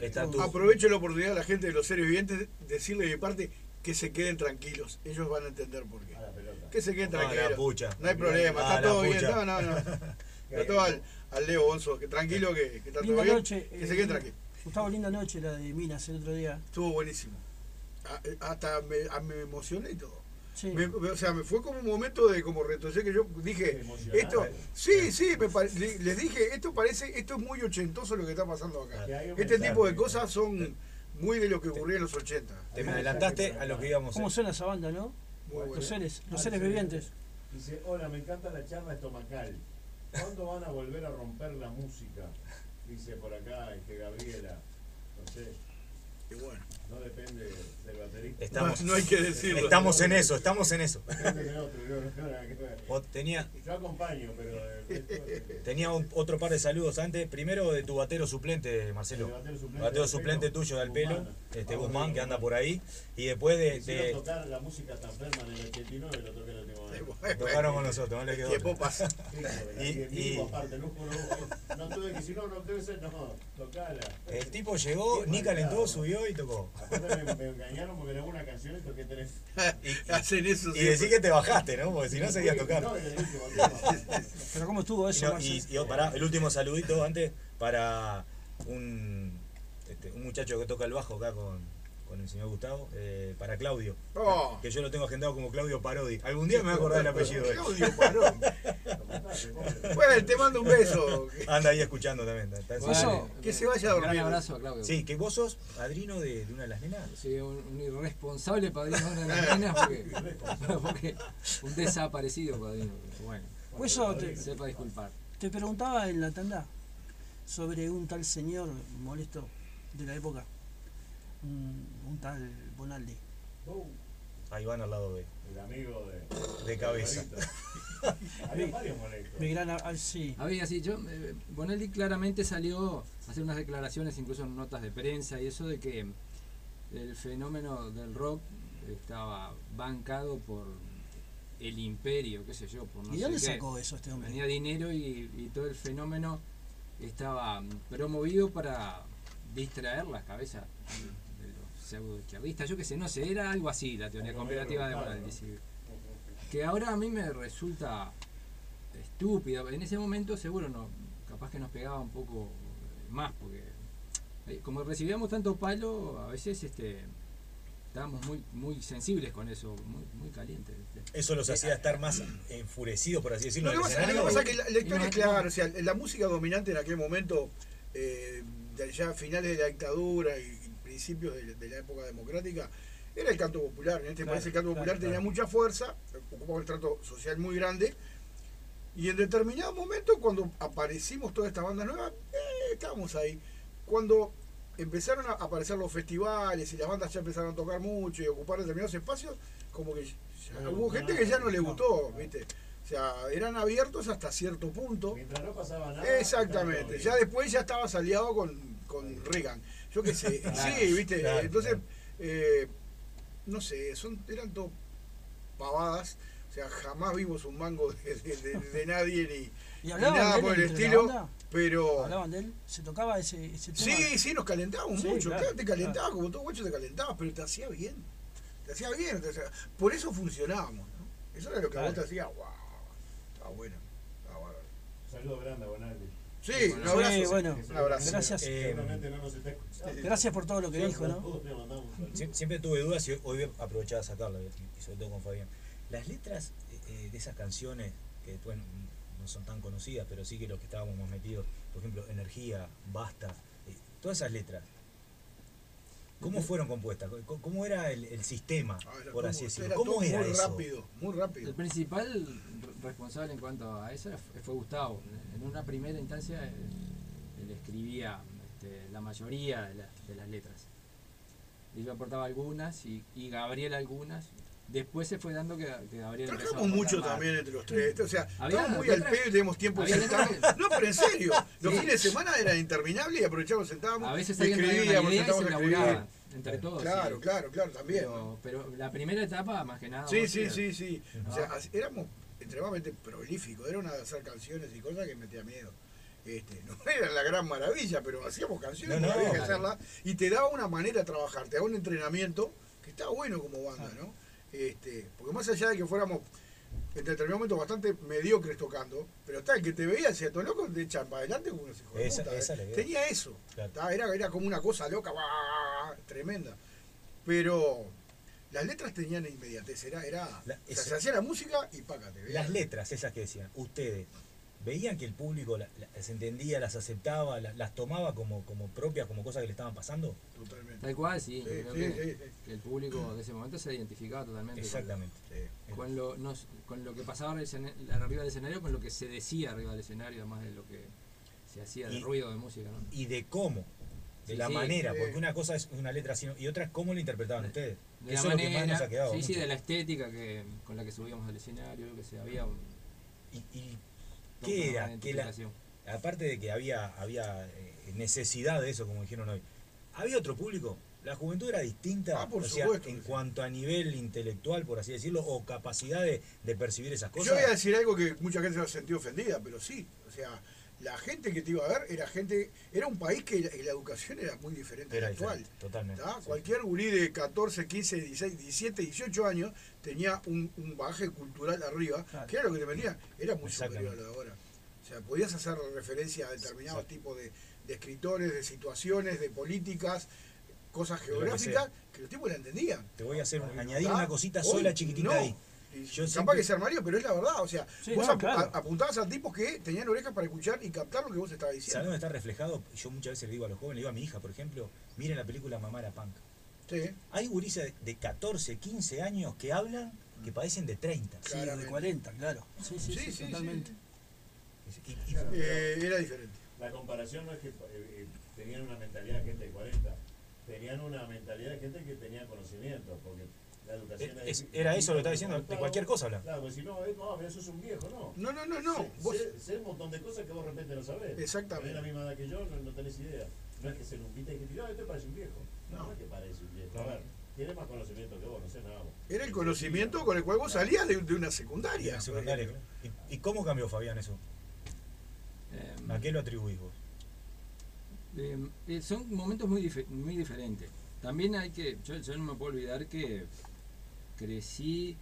Está tú. Aprovecho la oportunidad a la gente de los seres vivientes, decirle de mi parte que se queden tranquilos. Ellos van a entender por qué. Que se queden tranquilos. La pucha. No hay problema, está todo bien. Pucha. No. Está todo al Leo Bonzo, que tranquilo, que está todo bien. Noche, que se queden tranquilos. Gustavo, linda noche la de Minas el otro día. Estuvo buenísimo. Hasta me emocioné y todo. Sí. O sea, me fue como un momento de como retroceder, que yo dije, esto, sí, les dije, esto es muy ochentoso lo que está pasando acá. Este tipo de cosas son muy de lo que ocurría en los 80. Te me adelantaste a lo que íbamos a ¿Cómo suena esa banda, no? Muy bueno. Los seres vivientes. Dice, hola, me encanta la charla estomacal. ¿Cuándo van a volver a romper la música? Dice por acá Gabriela. No sé. Y bueno. No depende del baterista. No hay que decirlo. Estamos en eso. Depende del otro. Yo acompaño, pero... Tenía otro par de saludos antes. Primero de tu batero suplente, Marcelo. Batero suplente tuyo de Alpelo, Guzmán, que anda por ahí. Y después de tocar la música tan ferma en el 89, lo toqué el último año. tocaron con nosotros, no le quedó tiempo otra. pasa. Y aparte, no tuve que, si no debe ser, no, tocala. El tipo llegó, ni calentó, subió y tocó. Aparte me engañaron porque grabé una canción y toqué tres. Hacen eso Y decís que te bajaste, ¿no? Porque si no seguías tocando. Pero ¿cómo estuvo eso? Y pará, el último saludito antes para un muchacho que toca el bajo acá con el señor Gustavo, para Claudio, que yo lo tengo agendado como Claudio Parodi. Algún día me voy a acordar el apellido de él. Claudio Parodi. Bueno, te mando un beso. Anda ahí escuchando también. Que se vaya a dormir. Un gran abrazo a Claudio. Sí, que vos sos padrino de una de las nenas. Sí, un irresponsable padrino de una de las nenas porque un desaparecido padrino. Bueno, sepa disculpar. Te preguntaba en la tanda sobre un tal señor molesto de la época, un tal Bonaldi. Ahí van al lado de. El amigo de cabeza. Había varios molestos. Mi gran, sí. Había, sí, Bonaldi claramente salió a hacer unas declaraciones, incluso en notas de prensa y eso, de que el fenómeno del rock estaba bancado por el imperio, qué sé yo, por no sé ¿Y dónde qué. sacó eso este hombre? Tenía dinero y todo el fenómeno estaba promovido para distraer las cabezas de los pseudo izquierdistas, yo qué sé, no sé, era algo así la teoría conspirativa de Bonaldi, que ahora a mí me resulta estúpida. En ese momento seguro no, capaz que nos pegaba un poco más, porque como recibíamos tanto palo, a veces estábamos muy sensibles con eso, muy calientes. Eso los hacía estar más enfurecidos, por así decirlo. Lo que pasa es que la historia es clara, o sea, la música dominante en aquel momento, ya a finales de la dictadura y principios de la época democrática, era el canto popular. En este país el canto popular tenía mucha fuerza, ocupaba un trato social muy grande, y en determinado momento, cuando aparecimos toda esta banda nueva, estábamos ahí. Cuando empezaron a aparecer los festivales y las bandas ya empezaron a tocar mucho y a ocupar determinados espacios, como que hubo gente que ya no le gustó, ¿viste? O sea, eran abiertos hasta cierto punto. Mientras no pasaba nada. Exactamente. Ya después ya estabas aliado con Reagan. Yo qué sé. Sí, ¿viste? Claro, entonces, no sé, eran todo pavadas. O sea, jamás vimos un mango de nadie ¿Y ni hablaban nada de él por el entre la estilo. banda? Pero. ¿Hablaban de él? ¿Se tocaba ese tema? Sí, nos calentábamos mucho. Claro, te calentabas, como todo guacho te calentabas, pero te hacía bien. Por eso funcionábamos, ¿no? Eso era lo que a vos te hacía, wow. Estaba bueno. Estaba bárbaro. Saludo grande a Bonaldi. Sí, un abrazo. Sí, bueno, Un abrazo. gracias. Seguramente no nos está escuchando. Gracias por todo lo que dijo, ¿no? Todos le mandamos un saludo. Siempre tuve dudas y hoy voy a aprovechar a sacarla, y sobre todo con Fabián. Las letras de esas canciones, que bueno, no son tan conocidas, pero sí que los que estábamos más metidos, por ejemplo, Energía, Basta, todas esas letras, ¿cómo fueron compuestas? ¿Cómo era el sistema, por así decirlo? ¿Cómo era muy eso? rápido, muy rápido. El principal responsable en cuanto a eso fue Gustavo. En una primera instancia él escribía la mayoría de las letras. Y yo aportaba algunas y Gabriel algunas. Después se fue dando que Gabriel empezó a Trabajamos mucho aportar también entre los tres. O sea, estábamos muy letras, al pedo y tenemos tiempo había sentados. letras. No, pero en serio. Los Sí. fines de semana eran interminables y aprovechábamos, sentábamos, A veces alguien traía una escribíamos, idea y se sentábamos a escribir. laburaban entre todos. Claro, sí. claro, también. Pero la primera etapa, más que nada. Sí. vos, O sea, éramos extremadamente prolíficos. Era una de hacer canciones y cosas que metía miedo. No era la gran maravilla, pero hacíamos canciones, No, había que vale. hacerlas, y te daba una manera de trabajar, te daba un entrenamiento que estaba bueno como banda, ¿no? Porque más allá de que fuéramos en determinado momento bastante mediocres tocando, pero está el que te veía, decía, estos locos te echan para adelante como unos hijos de Esa- puta, esa es la idea. Tenía eso, Claro. era como una cosa loca, tremenda. Pero las letras tenían inmediatez, La- o sea, esa- se hacía la música y págate. Las letras, esas que decían, ustedes, ¿veían que el público las entendía, las aceptaba, las tomaba como propias, como cosas que le estaban pasando? Totalmente. Tal cual, sí. Sí, Creo sí, que, sí. que el público de ese momento se identificaba totalmente Exactamente. con lo que pasaba arriba del escenario, con lo que se decía arriba del escenario, además de lo que se hacía de Y- ruido de música, ¿no? Y de cómo, de Sí, la sí. manera, Sí. porque una cosa es una letra así, y otra es cómo lo interpretaban ustedes. De Eso la es lo que más manera, nos ha quedado. sí, sí, mucho. de la estética con la que subíamos al escenario, lo que se había ¿Y qué era? Que aparte de que había necesidad de eso, como dijeron hoy, ¿había otro público? ¿La juventud era distinta? Por o sea, supuesto en que sí. cuanto a nivel intelectual, por así decirlo, o capacidad de percibir esas cosas. Yo voy a decir algo que mucha gente se ha sentido ofendida, pero sí, o sea, la gente que te iba a ver era un país que la educación era muy diferente Era a la actual. diferente, totalmente. ¿Tá? Sí. Cualquier gurí de 14, 15, 16, 17, 18 años tenía un bagaje cultural arriba, Claro. que era lo que te metía, era muy superior a Exactamente. lo de ahora. O sea, podías hacer referencia a determinados Exacto. tipos de escritores, de situaciones, de políticas, cosas De lo que geográficas, que los tipos la entendían. Te voy a añadir ¿Tá? una cosita Hoy sola chiquitita no. ahí. Y Yo capaz siempre- que se armaría, pero es la verdad. O sea, Sí, vos no, claro. apuntabas a tipos que tenían orejas para escuchar y captar lo que vos estabas ¿Sabes diciendo. dónde está reflejado? Yo muchas veces le digo a los jóvenes, le digo a mi hija, por ejemplo, miren la película Mamá era Punk. Sí, Hay gurises de 14, 15 años que hablan que padecen de 30. Sí, de Claramente. 40, claro. Sí, sí, Sí, sí, sí, totalmente. era diferente. La comparación no es que tenían una mentalidad de gente de 40, tenían una mentalidad de gente que tenía conocimiento, porque la educación Era eso lo que estaba diciendo, de cualquier cosa habla. Claro, porque si no, mira, sos un viejo, ¿no? No. Vos, Sé un montón de cosas que vos de repente no sabés. Exactamente. Tenés la misma edad que yo, no tenés idea. No es que se lo invite y que tiró, este parece un viejo. No es que parece un viejo. A ver, tiene más conocimiento que vos, no sé nada. era el conocimiento con el cual vos salías de una secundaria. En la secundaria. ¿Y cómo cambió, Fabián, eso? ¿A qué lo atribuís vos? Son momentos muy diferentes. También hay que, yo no me puedo olvidar que crecí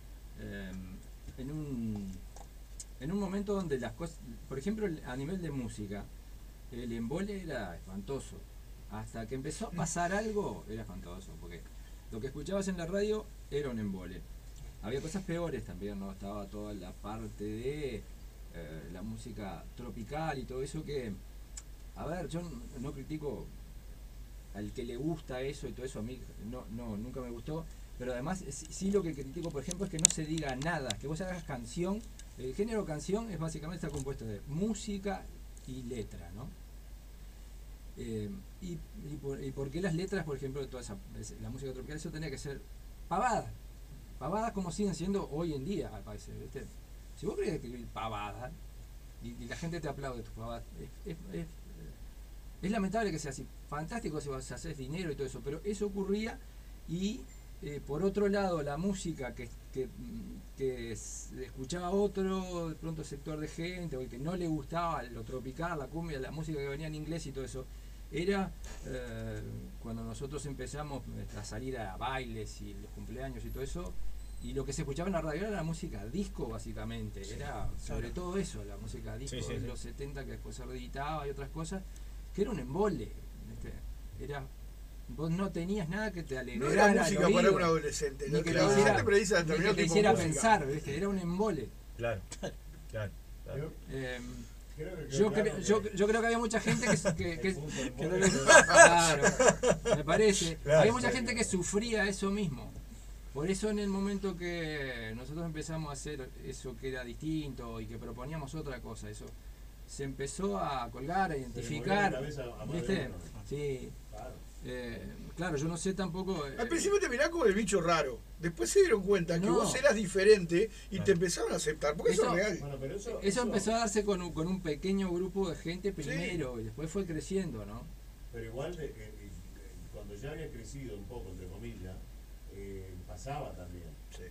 en un momento donde las cosas, por ejemplo, a nivel de música, el embole era espantoso. Hasta que empezó a pasar algo, era espantoso, porque lo que escuchabas en la radio era un embole. Había cosas peores también, ¿no? Estaba toda la parte de la música tropical y todo eso que, a ver, yo no critico al que le gusta eso y todo eso, a mí nunca me gustó, pero además sí lo que critico, por ejemplo, es que no se diga nada, que vos hagas canción. El género canción es básicamente está compuesto de música y letra, ¿no? Y por qué las letras, por ejemplo, de toda la música tropical, eso tenía que ser pavadas como siguen siendo hoy en día, me parece, ¿viste? Si vos querés escribir pavadas y la gente te aplaude tus pavadas, es lamentable que sea así. Fantástico si vos haces dinero y todo eso, pero eso ocurría. Y por otro lado, la música que escuchaba otro de pronto sector de gente, o el que no le gustaba lo tropical, la cumbia, la música que venía en inglés y todo eso, era cuando nosotros empezamos a salir a bailes y los cumpleaños y todo eso, y lo que se escuchaba en la radio era la música disco, básicamente. Era sobre todo eso, la música disco Sí, sí, de sí. los 70, que después se reeditaba y otras cosas, que era un embole. ¿Viste? Vos no tenías nada que te No alegrara era música el para oído, un adolescente. ni Lo que que te el adolescente hiciera- precisa ni que determinado te tipo hiciera de música. pensar, ¿viste? Era un embole. Claro, claro. Yo Yo creo que había mucha gente que no no le claro, me parece. Claro, había mucha sí. gente que sufría eso mismo. Por eso en el momento que nosotros empezamos a hacer eso que era distinto y que proponíamos otra cosa, eso se empezó a colgar, a identificar, ¿viste? Sí. Claro, yo no sé tampoco. Al principio te mirás como el bicho raro. Después se dieron cuenta que No. vos eras diferente y Claro. te empezaron a aceptar. Porque eso Eso- es real. Bueno, pero Eso empezó a darse con un pequeño grupo de gente primero y después fue creciendo, ¿no? Pero igual, cuando ya había crecido un poco, entre comillas, pasaba también. Sí.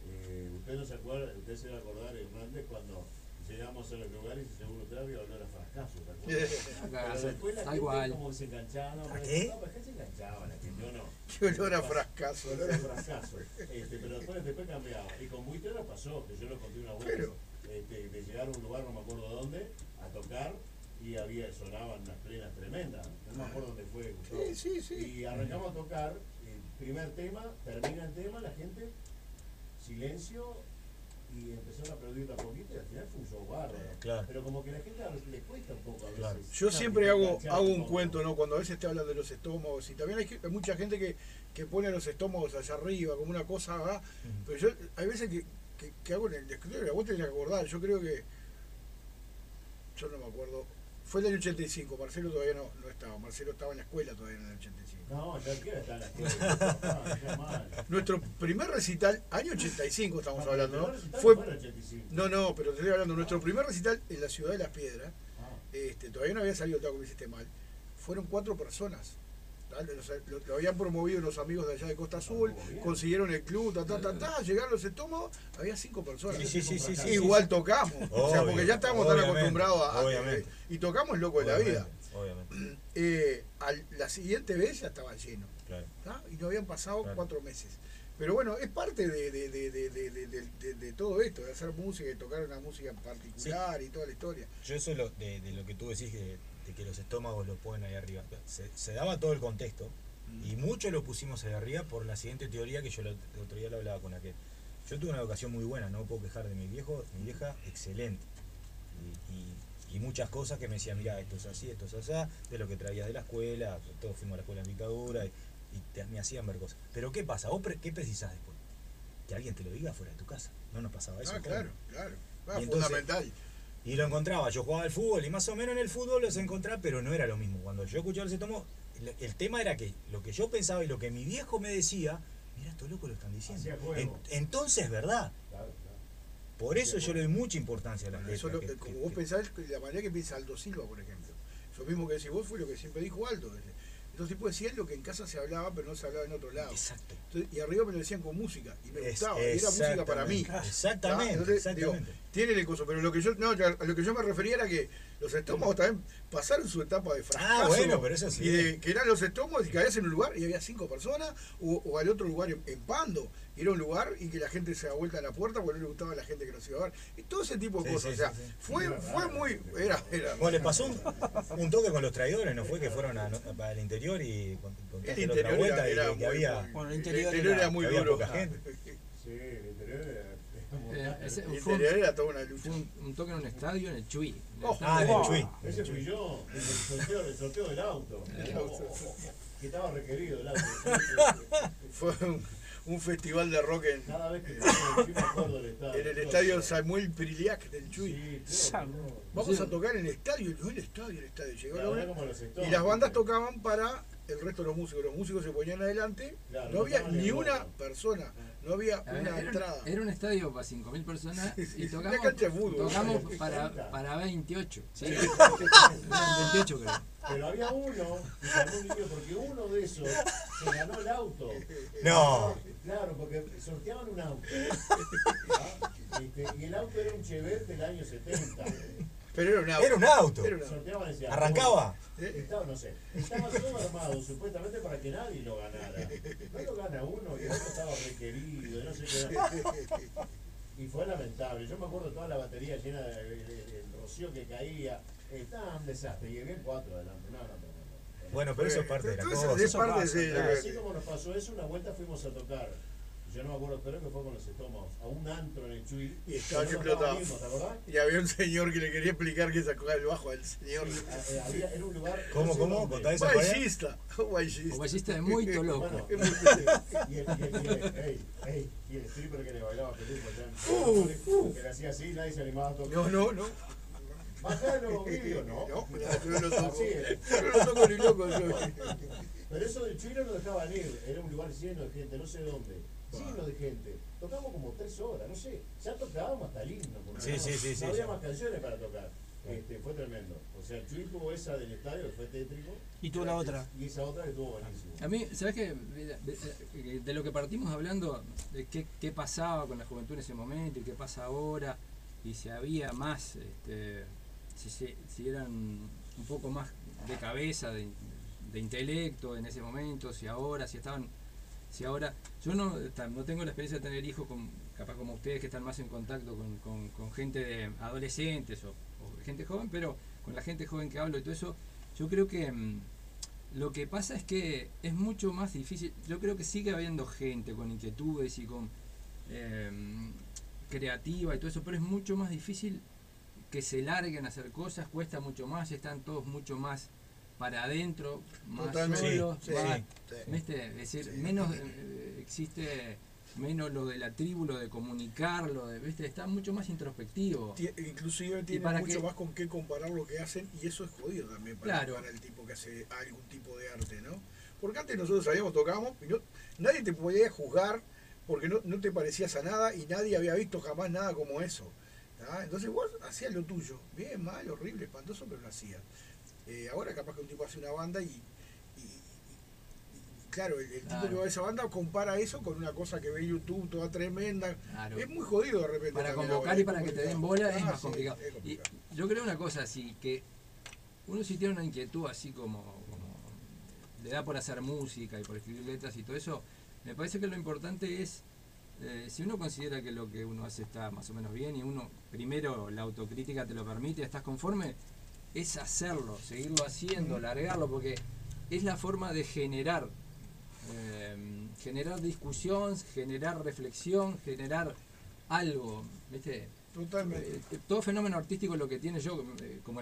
Usted no se acuerda, usted se va a acordar, Hernández, cuando llegamos a los lugares y según usted había olor a fracaso, ¿te acuerdas? Acá, Pero después la tal gente cual. como que se enganchaba, no, ¿A pero- qué? No, pero es que se enganchaba la gente, yo no. Qué olor a fracaso. Olor a fracaso. Pero después cambiaba. Y con Buitrero pasó, que yo lo conté una vez, Pero- de llegar a un lugar, no me acuerdo dónde, a tocar, y sonaban unas plenas tremendas. No me acuerdo dónde fue, Gustavo. Sí. Y arrancamos a tocar, primer tema, termina el tema, la gente, silencio, y empezaron a aplaudir un poquito, y al final fue un show bárbaro. Claro. Pero como que a la gente le cuesta un poco a veces. Claro. Yo siempre hago engancharse un poco. cuento, ¿no? Cuando a veces te hablan de los estómagos, y también hay mucha gente que pone los estómagos allá arriba, como una cosa, ¿verdad? Pero yo, hay veces que hago en el escritorio, vos tenés que acordar, yo creo que, yo no me acuerdo, fue el año 85, Marcelo todavía no estaba, Marcelo estaba en la escuela todavía en el 85. No, ya quiera estar en la escuela. Ya mal. Nuestro primer recital, año 85 estamos hablando, ¿no? Fue Fue, el 85. no, pero te estoy hablando, nuestro primer recital en la ciudad de Las Piedras, Ah. todavía no había salido el Taco, me hiciste mal, fueron 4 personas. Lo habían promovido los amigos de allá de Costa Azul, consiguieron el club, llegaron los estómagos, había 5 personas. Sí. Igual tocamos, o sea, porque ya estábamos tan Obviamente, acostumbrados a obviamente. y tocamos loco de la vida. Obviamente. La siguiente vez ya estaba lleno, Claro. ¿tá? Y no habían pasado Claro. 4 meses. Pero bueno, es parte de todo esto, de hacer música y tocar una música en particular y toda la historia. Yo eso de lo que tú decís de que los estómagos los ponen ahí arriba. Se daba todo el contexto y mucho lo pusimos ahí arriba por la siguiente teoría que yo el otro día lo hablaba con aquel. Yo tuve una educación muy buena, no puedo quejar de mi vieja excelente. Y muchas cosas que me decían, mira, esto es así, de lo que traías de la escuela, todos fuimos a la escuela en dictadura y me hacían ver cosas. Pero ¿qué pasa? ¿Vos qué precisás después? Que alguien te lo diga fuera de tu casa. No nos pasaba eso. Claro. Y entonces, Fundamental. y lo encontraba, yo jugaba al fútbol y más o menos en el fútbol los encontraba, pero no era lo mismo. Cuando yo escuchaba los estómagos, el tema era que lo que yo pensaba y lo que mi viejo me decía, mira, estos locos lo están diciendo. Hacía juego. Entonces, ¿verdad? Claro. Por eso yo le doy mucha importancia a las Eso letras. como vos pensás, la manera que piensa Aldo Silva, por ejemplo. Eso mismo que decís vos fue lo que siempre dijo Aldo. Estos tipos decían lo que en casa se hablaba, pero no se hablaba en otro lado. Exacto. Entonces, y arriba me lo decían con música, y me gustaba, y era música para mí. Exactamente, Entonces, digo, exactamente. tiene el coso, pero lo que yo me refería era que los estómagos también pasaron su etapa de fracaso. Bueno, pero eso sí. Y que eran los estómagos y caías en un lugar y había 5 personas, o al otro lugar en Pando. Y era un lugar y que la gente se da vuelta a la puerta porque no le gustaba a la gente que nos iba a ver. Y todo ese tipo de Sí, cosas. sí, O sea, sí, sí. fue muy. Era. Bueno, le pasó un toque con los traidores, ¿no fue? Que fueron para el interior y El contaste la otra interior vuelta era y que muy, había. muy- Bueno, el el interior interior era- era muy había duro. poca gente. Sí, el interior era Ese El fue interior era toda una fue lucha. un toque en un estadio en el Chuy. En el Oh, estadio Ah, en de- el Chuy. Ese fui yo, el sorteo del auto. Que estaba requerido el auto. Fue un festival de rock Cada vez que paso el Chuy me acuerdo del estadio. en el estadio Samuel Priliac del Chuy. Sí, claro, no. Vamos Sí. a tocar en el estadio. El estadio. Llegó La la verdad hora. como los Y Stones, las bandas ¿viste? tocaban para el resto de los músicos. Los músicos se ponían adelante. Claro, No había tocaban ni el una bueno. persona. No había A ver, una entrada. era un estadio para 5.000 personas y Una tocamos, cancha de fútbol. tocamos para 28. ¿sí? Sí. Eran 28 creo. Pero había uno que ganó un lío porque uno de esos se ganó el auto. No. Claro, porque sorteaban un auto. ¿Ah? Y el auto era un Chevette del año 70. Pero era un auto. Era un auto. Era un auto. Sorteaban ese auto. Arrancaba. Estaba, no sé, estaba todo armado supuestamente para que nadie lo ganara. No lo gana uno y el otro estaba requerido, no sé qué. Y fue lamentable. Yo me acuerdo toda la batería llena de rocío que caía. Estaba un desastre. Y había 4 adelante. No. Bueno, pero eso es parte de la Entonces, cosa. es parte pasa, de- Pero así como nos pasó eso, una vuelta fuimos a tocar. Yo no me acuerdo, creo que fue con los estómagos, a un antro en el Chuy. Y estaba que Nosotros explotaba. mismos, ¿te acordás? Y había un señor que le quería explicar que sacó el bajo al señor. Sí, era un lugar. ¿Cómo, no sé cómo? dónde. Contá esa pared. Guayista. O ballista de muy Bueno, loco. y el stripper que le bailaba peluco que le hacía así, nadie se animaba a tocar. No. Bajalo, vídeo, no. No, yo no lo toco. Así era. Yo no lo toco ni loco. Pero eso del Chuy no nos dejaban ir, era un lugar lleno de gente, no sé dónde. Lleno de gente. Tocamos como 3 horas, no sé. Ya tocábamos hasta el himno. Porque Sí, no, sí, sí, no sí, había sí. más canciones para tocar. Fue tremendo. O sea, el Chuy tuvo esa del estadio, que fue tétrico. Y tú la otra. Y esa otra que estuvo buenísima. A mí, ¿sabes qué? De lo que partimos hablando, de qué pasaba con la juventud en ese momento y qué pasa ahora, y si había más, si eran un poco más de cabeza, de intelecto en ese momento, si ahora yo no tengo la experiencia de tener hijos capaz como ustedes que están más en contacto con gente de adolescentes o gente joven, pero con la gente joven que hablo y todo eso, yo creo que lo que pasa es que es mucho más difícil. Yo creo que sigue habiendo gente con inquietudes y con creativa y todo eso, pero es mucho más difícil que se larguen a hacer cosas, cuesta mucho más, están todos mucho más para adentro, más Totalmente. solos, Sí, más, sí. ¿viste? Es decir, Sí. menos existe menos lo de la tribu, lo de comunicar, ¿viste? Está mucho más introspectivo. Inclusive tiene para mucho que- más con qué comparar lo que hacen, y eso es jodido también Claro. para el tipo que hace algún tipo de arte, ¿no? Porque antes nosotros salíamos, tocábamos y nadie te podía juzgar porque no te parecías a nada y nadie había visto jamás nada como eso. ¿tá? Entonces vos hacías lo tuyo, bien, mal, horrible, espantoso, pero lo hacías. Ahora capaz que un tipo hace una banda y claro, el tipo Claro. que va a esa banda compara eso con una cosa que ve en YouTube toda tremenda. Claro. Es muy jodido de repente. Para también convocar ahora, y para es que te den complicado. bola es más Sí, complicado. es Y complicado. yo creo una cosa así, que uno si tiene una inquietud así como le da por hacer música y por escribir letras y todo eso, me parece que lo importante es, si uno considera que lo que uno hace está más o menos bien y uno, primero la autocrítica te lo permite, estás conforme, es hacerlo, seguirlo haciendo, largarlo, porque es la forma de generar discusión, generar reflexión, generar algo, ¿viste? Totalmente. Todo fenómeno artístico lo que tiene yo como